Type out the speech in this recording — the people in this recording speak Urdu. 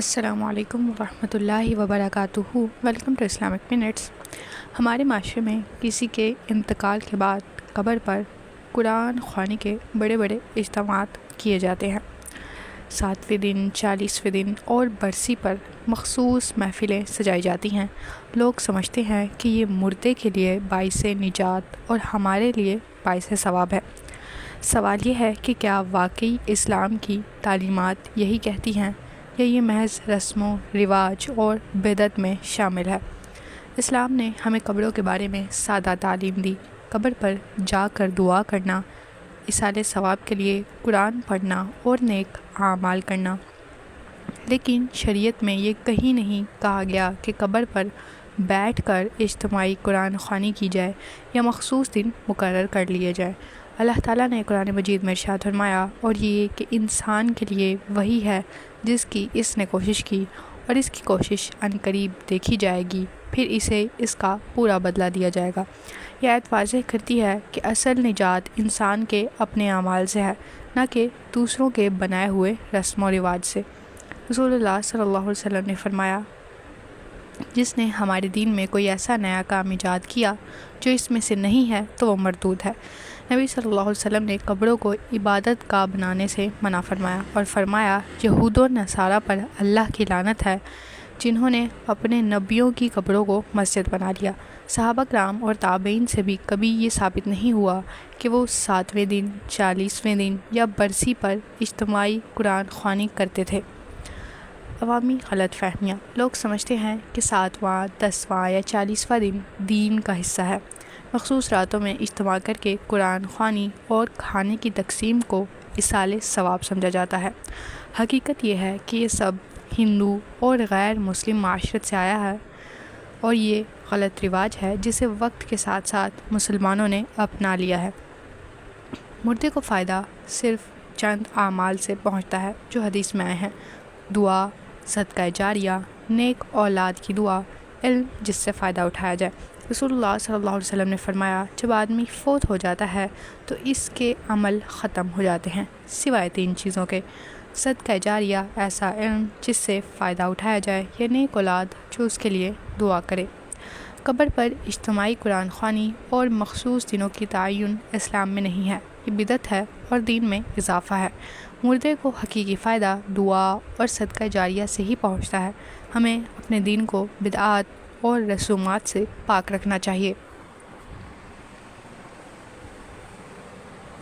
السلام علیکم ورحمۃ اللہ وبرکاتہ۔ Welcome to Islamic minutes. ہمارے معاشرے میں کسی کے انتقال کے بعد قبر پر قرآن خوانی کے بڑے بڑے اجتماعات کیے جاتے ہیں۔ 7ویں دن، 40ویں دن اور برسی پر مخصوص محفلیں سجائی جاتی ہیں۔ لوگ سمجھتے ہیں کہ یہ مردے کے لیے باعث نجات اور ہمارے لیے باعث ثواب ہے۔ سوال یہ ہے کہ کیا واقعی اسلام کی تعلیمات یہی کہتی ہیں یا یہ محض رسم و رواج اور بدعت میں شامل ہے؟ اسلام نے ہمیں قبروں کے بارے میں سادہ تعلیم دی۔ قبر پر جا کر دعا کرنا، ایصال ثواب کے لیے قرآن پڑھنا اور نیک اعمال کرنا، لیکن شریعت میں یہ کہیں نہیں کہا گیا کہ قبر پر بیٹھ کر اجتماعی قرآن خوانی کی جائے یا مخصوص دن مقرر کر لیے جائے۔ اللہ تعالیٰ نے قرآن مجید میں ارشاد فرمایا، اور یہ کہ انسان کے لیے وہی ہے جس کی اس نے کوشش کی، اور اس کی کوشش عنقریب دیکھی جائے گی، پھر اسے اس کا پورا بدلہ دیا جائے گا۔ یہ آیت واضح کرتی ہے کہ اصل نجات انسان کے اپنے اعمال سے ہے، نہ کہ دوسروں کے بنائے ہوئے رسم و رواج سے۔ رسول اللہ صلی اللہ علیہ وسلم نے فرمایا، جس نے ہمارے دین میں کوئی ایسا نیا کام ایجاد کیا جو اس میں سے نہیں ہے تو وہ مردود ہے۔ نبی صلی اللہ علیہ وسلم نے قبروں کو عبادت گاہ بنانے سے منع فرمایا اور فرمایا، یہود و نصارہ پر اللہ کی لعنت ہے جنہوں نے اپنے نبیوں کی قبروں کو مسجد بنا لیا۔ صحابہ کرام اور تابعین سے بھی کبھی یہ ثابت نہیں ہوا کہ وہ 7ویں دن، 40ویں دن یا برسی پر اجتماعی قرآن خوانی کرتے تھے۔ عوامی غلط فہمیاں۔ لوگ سمجھتے ہیں کہ 7واں، 10واں یا 40واں دن دین کا حصہ ہے۔ مخصوص راتوں میں اجتماع کر کے قرآن خوانی اور کھانے کی تقسیم کو ایصال ثواب سمجھا جاتا ہے۔ حقیقت یہ ہے کہ یہ سب ہندو اور غیر مسلم معاشرت سے آیا ہے، اور یہ غلط رواج ہے جسے وقت کے ساتھ ساتھ مسلمانوں نے اپنا لیا ہے۔ مردے کو فائدہ صرف چند اعمال سے پہنچتا ہے جو حدیث میں آئے ہیں: دعا، صدقہ جاریہ، نیک اولاد کی دعا، علم جس سے فائدہ اٹھایا جائے۔ رسول اللہ صلی اللہ علیہ وسلم نے فرمایا، جب آدمی فوت ہو جاتا ہے تو اس کے عمل ختم ہو جاتے ہیں سوائے 3 چیزوں کے: صدقہ جاریہ، ایسا علم جس سے فائدہ اٹھایا جائے، یا نیک اولاد جو اس کے لیے دعا کرے۔ قبر پر اجتماعی قرآن خوانی اور مخصوص دنوں کی تعین اسلام میں نہیں ہے، یہ بدعت ہے اور دین میں اضافہ ہے۔ مردے کو حقیقی فائدہ دعا اور صدقہ جاریہ سے ہی پہنچتا ہے۔ ہمیں اپنے دین کو بدعات اور رسومات سے پاک رکھنا چاہیے۔